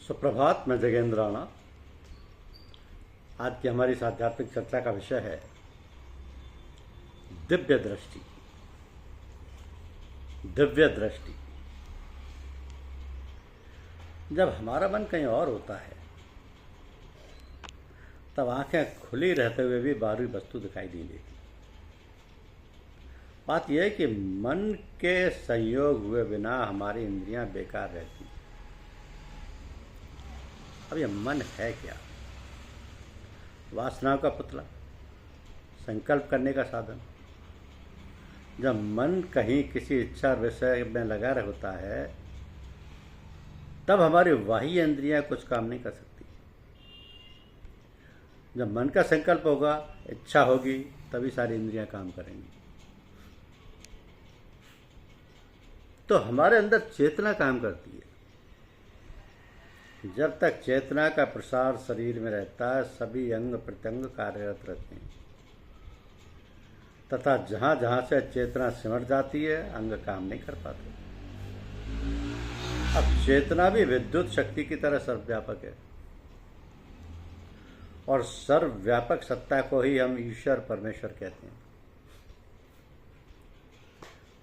सुप्रभात। मैं जगेंद्र राणा। आज की हमारी इस आध्यात्मिक चर्चा का विषय है दिव्य दृष्टि। दिव्य दृष्टि। जब हमारा मन कहीं और होता है तब आंखें खुली रहते हुए भी बाहरी वस्तु दिखाई नहीं देती। बात यह है कि मन के संयोग हुए बिना हमारी इंद्रियां बेकार रहती। अब यह मन है क्या? वासनाओं का पुतला, संकल्प करने का साधन। जब मन कहीं किसी इच्छा विषय में लगा होता है तब हमारी बाह्य इंद्रियां कुछ काम नहीं कर सकती। जब मन का संकल्प होगा, इच्छा होगी, तभी सारी इंद्रियां काम करेंगी। तो हमारे अंदर चेतना काम करती है। जब तक चेतना का प्रसार शरीर में रहता है, सभी अंग प्रत्यंग कार्यरत रहते हैं, तथा जहां जहां से चेतना सिमट जाती है, अंग काम नहीं कर पाते। अब चेतना भी विद्युत शक्ति की तरह सर्वव्यापक है, और सर्वव्यापक सत्ता को ही हम ईश्वर परमेश्वर कहते हैं।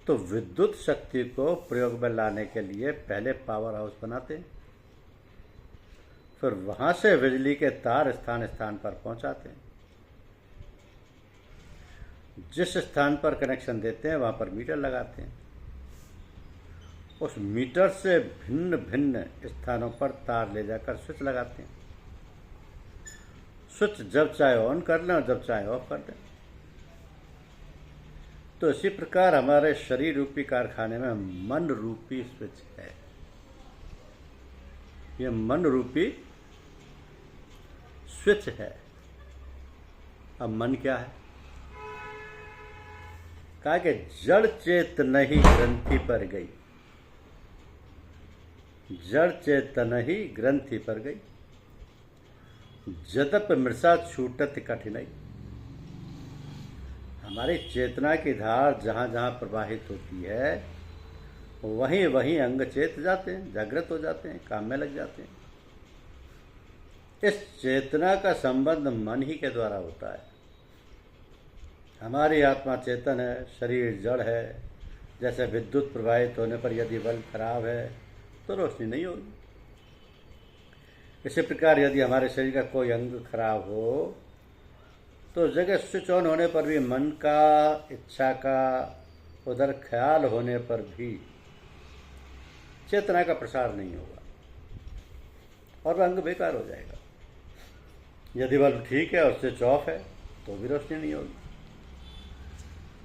तो विद्युत शक्ति को प्रयोग में लाने के लिए पहले पावर हाउस बनाते हैं, फिर वहां से बिजली के तार स्थान स्थान पर पहुंचाते हैं। जिस स्थान पर कनेक्शन देते हैं वहां पर मीटर लगाते हैं। उस मीटर से भिन्न भिन्न स्थानों पर तार ले जाकर स्विच लगाते हैं। स्विच जब चाहे ऑन कर लें और जब चाहे ऑफ कर दें। तो इसी प्रकार हमारे शरीर रूपी कारखाने में मन रूपी स्विच है। यह मन रूपी स्विच है। अब मन क्या है? कहा कि जड़ चेतन ही ग्रंथि पर गई। जड़ चेतन ही ग्रंथि पर गई, जदप मृषा छूटत कठिनाई। हमारी चेतना की धार जहां जहां प्रवाहित होती है, वहीं वहीं अंग चेत जाते हैं, जागृत हो जाते हैं, काम में लग जाते हैं। इस चेतना का संबंध मन ही के द्वारा होता है। हमारी आत्मा चेतन है, शरीर जड़ है। जैसे विद्युत प्रवाहित होने पर यदि बल्ब खराब है तो रोशनी नहीं होगी। इसी प्रकार यदि हमारे शरीर का कोई अंग खराब हो तो जगह स्विच ऑन होने पर भी, मन का, इच्छा का उधर ख्याल होने पर भी चेतना का प्रसार नहीं होगा और अंग बेकार हो जाएगा। यदि बल्ब ठीक है और स्विच ऑफ है तो भी रोशनी नहीं होगी।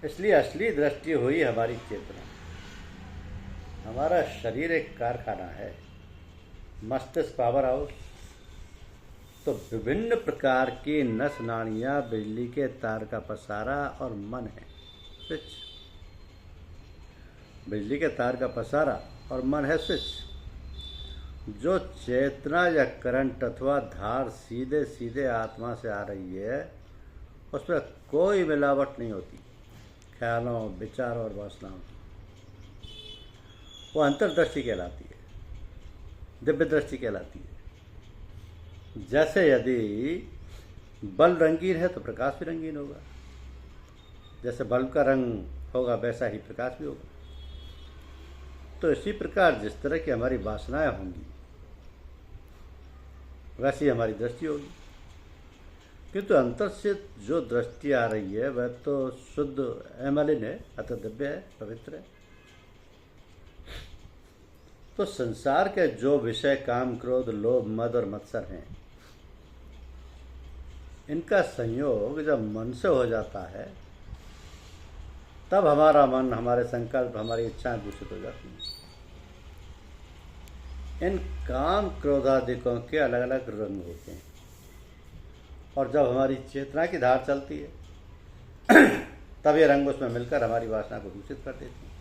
इसलिए असली दृष्टि हुई हमारी चेतना। हमारा शरीर एक कारखाना है, मस्तिष्क पावर हाउस। तो विभिन्न प्रकार की नस नाड़ियां, बिजली के तार का पसारा और मन है स्विच। बिजली के तार का पसारा और मन है स्विच। जो चेतना या करंट अथवा धार सीधे सीधे आत्मा से आ रही है, उसमें कोई मिलावट नहीं होती ख्यालों, विचारों और वासनाओं की। वो अंतर्दृष्टि कहलाती है, दिव्य दृष्टि कहलाती है। जैसे यदि बल्ब रंगीन है तो प्रकाश भी रंगीन होगा। जैसे बल्ब का रंग होगा वैसा ही प्रकाश भी होगा। तो इसी प्रकार जिस तरह की हमारी वासनाएं होंगी वैसी हमारी दृष्टि होगी। किंतु अंतर से जो दृष्टि आ रही है वह तो शुद्ध अमलिन है, अतः दिव्य है, पवित्र है। तो संसार के जो विषय काम, क्रोध, लोभ, मद और मत्सर हैं, इनका संयोग जब मन से हो जाता है तब हमारा मन, हमारे संकल्प, हमारी इच्छाएं दूषित हो जाती हैं। इन काम, क्रोधादिकों के अलग अलग रंग होते हैं, और जब हमारी चेतना की धार चलती है तब ये रंग उसमें मिलकर हमारी वासना को दूषित कर देती है।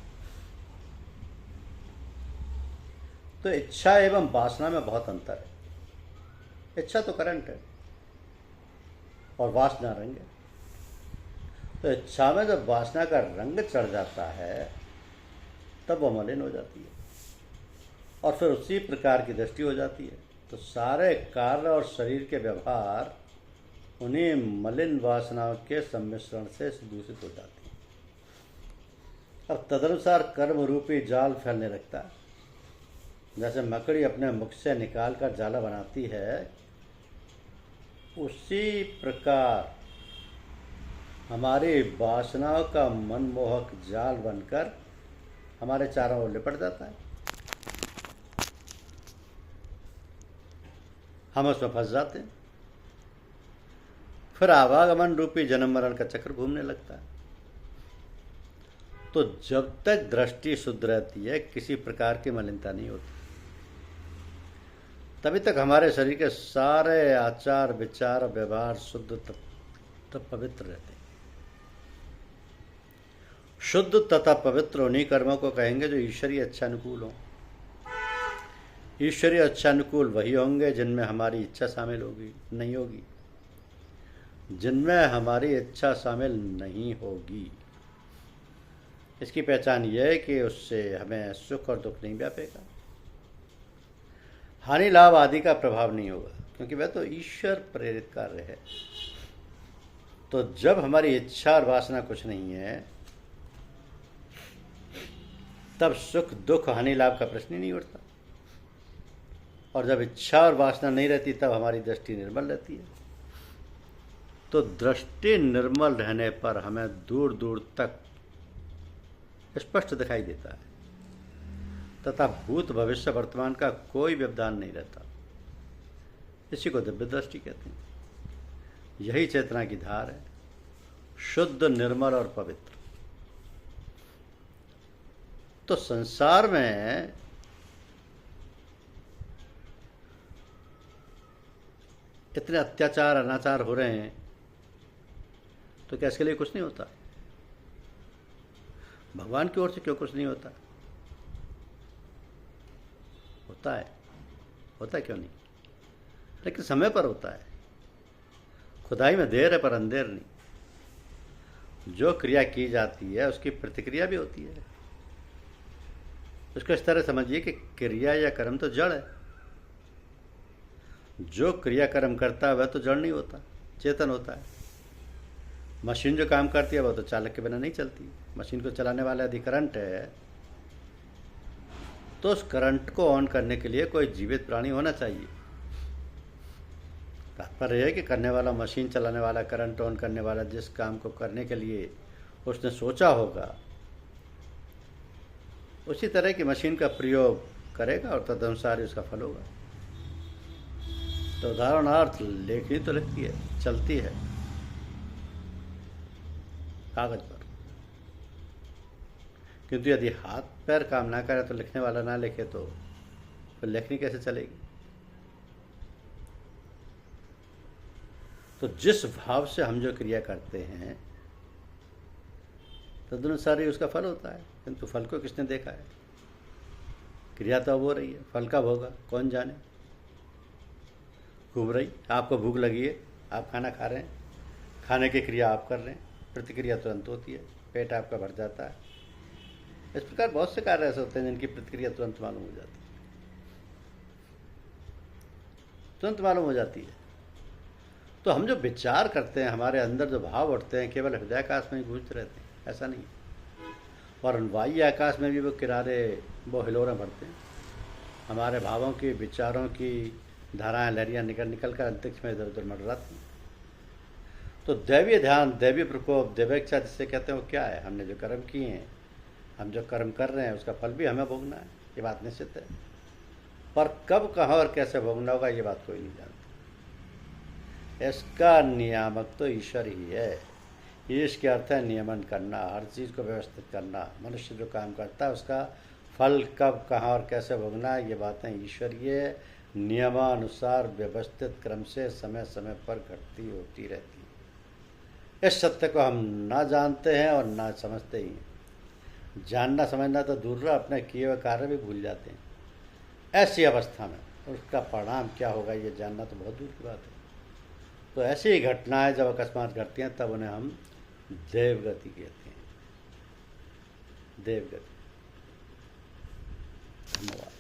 तो इच्छा एवं वासना में बहुत अंतर है। इच्छा तो करंट है और वासना रंग है। तो इच्छा में जब वासना का रंग चढ़ जाता है तब वो मलिन हो जाती है और फिर उसी प्रकार की दृष्टि हो जाती है। तो सारे कार्य और शरीर के व्यवहार उन्हीं मलिन वासनाओं के सम्मिश्रण से दूषित हो जाती हैं और तदनुसार कर्म रूपी जाल फैलने लगता है। जैसे मकड़ी अपने मुख से निकालकर जाला बनाती है, उसी प्रकार हमारी वासनाओं का मनमोहक जाल बनकर हमारे चारों ओर लिपट जाता है। हम उसमें फंस जाते हैं, फिर आवागमन रूपी जन्म मरण का चक्र घूमने लगता है। तो जब तक दृष्टि शुद्ध रहती है, किसी प्रकार की मलिनता नहीं होती, तभी तक हमारे शरीर के सारे आचार विचार व्यवहार शुद्ध तथा पवित्र रहते हैं। शुद्ध तथा पवित्र उन्हीं कर्मों को कहेंगे जो ईश्वरीय इच्छानुकूल हों। ईश्वरीय इच्छानुकूल वही होंगे जिनमें हमारी इच्छा शामिल होगी नहीं होगी। जिनमें हमारी इच्छा शामिल नहीं होगी, इसकी पहचान यह है कि उससे हमें सुख और दुख नहीं व्यापेगा, हानि लाभ आदि का प्रभाव नहीं होगा, क्योंकि वह तो ईश्वर प्रेरित कार्य है। तो जब हमारी इच्छा और वासना कुछ नहीं है, तब सुख दुख हानि लाभ का प्रश्न ही नहीं उठता। और जब इच्छा और वासना नहीं रहती, तब हमारी दृष्टि निर्मल रहती है। तो दृष्टि निर्मल रहने पर हमें दूर दूर तक स्पष्ट दिखाई देता है तथा भूत भविष्य वर्तमान का कोई व्यवधान नहीं रहता। इसी को दिव्य दृष्टि कहते हैं। यही चेतना की धार है, शुद्ध निर्मल और पवित्र। तो संसार में इतने अत्याचार अनाचार हो रहे हैं, तो क्या इसके लिए कुछ नहीं होता? भगवान की ओर से क्यों कुछ नहीं होता? होता है क्यों नहीं? लेकिन समय पर होता है। खुदाई में देर है पर अंधेर नहीं। जो क्रिया की जाती है उसकी प्रतिक्रिया भी होती है। उसको इस तरह समझिए कि क्रिया या कर्म तो जड़ है। जो क्रिया कर्म करता है वह तो जड़ नहीं होता, चेतन होता है। मशीन जो काम करती है वह तो चालक के बिना नहीं चलती। मशीन को चलाने वाला यदि करंट है, तो उस करंट को ऑन करने के लिए कोई जीवित प्राणी होना चाहिए। तात्पर्य है कि करने वाला, मशीन चलाने वाला, करंट ऑन करने वाला जिस काम को करने के लिए उसने सोचा होगा, उसी तरह की मशीन का प्रयोग करेगा और तदनुसार उसका फल होगा। तो उदाहरणार्थ लेखनी तो लिखती है, चलती है कागज पर, किंतु यदि हाथ पैर काम ना करे तो लिखने वाला ना लिखे तो फिर लेखनी कैसे चलेगी? तो जिस भाव से हम जो क्रिया करते हैं तदनुसार ही उसका फल होता है। किंतु फल को किसने देखा है? क्रिया तो अब हो रही है, फल कब होगा कौन जाने। घूम रही, आपको भूख लगी है, आप खाना खा रहे हैं, खाने की क्रिया आप कर रहे हैं, प्रतिक्रिया तुरंत होती है, पेट आपका भर जाता है। इस प्रकार बहुत से कार्य ऐसे होते हैं जिनकी प्रतिक्रिया तुरंत मालूम हो जाती है, तुरंत मालूम हो जाती है। तो हम जो विचार करते हैं, हमारे अंदर जो भाव उठते हैं, केवल हृदयाकाश में ही गूंजते रहते हैं, ऐसा नहीं। और बाह्य आकाश में भी वो किनारे, वो हिलोरें भरते हैं। हमारे भावों की, विचारों की धाराएं, लहरियाँ निकल कर अंतरिक्ष में इधर उधर मंडराती हैं। तो दैवीय ध्यान, दैवीय प्रकोप, दैवेच्छा जिससे कहते हैं, वो क्या है? हमने जो कर्म किए हैं, हम जो कर्म कर रहे हैं, उसका फल भी हमें भोगना है, ये बात निश्चित है। पर कब, कहाँ और कैसे भोगना होगा, ये बात कोई नहीं जानता। इसका नियामक तो ईश्वर ही है। ईश के अर्थ है नियमन करना, हर चीज़ को व्यवस्थित करना। मनुष्य जो काम करता है उसका फल कब, कहाँ और कैसे भोगना है, ये बातें ईश्वरीय नियमानुसार व्यवस्थित क्रम से समय समय पर घटती होती रहती है। इस सत्य को हम ना जानते हैं और ना समझते ही हैं। जानना समझना तो दूर रहा, अपने किए हुए कार्य भी भूल जाते हैं। ऐसी अवस्था में उसका परिणाम क्या होगा ये जानना तो बहुत दूर की बात है। तो ऐसी ही घटनाएं जब अकस्मात घटती हैं, तब उन्हें हम देवगति कहते हैं। देवगति। धन्यवाद।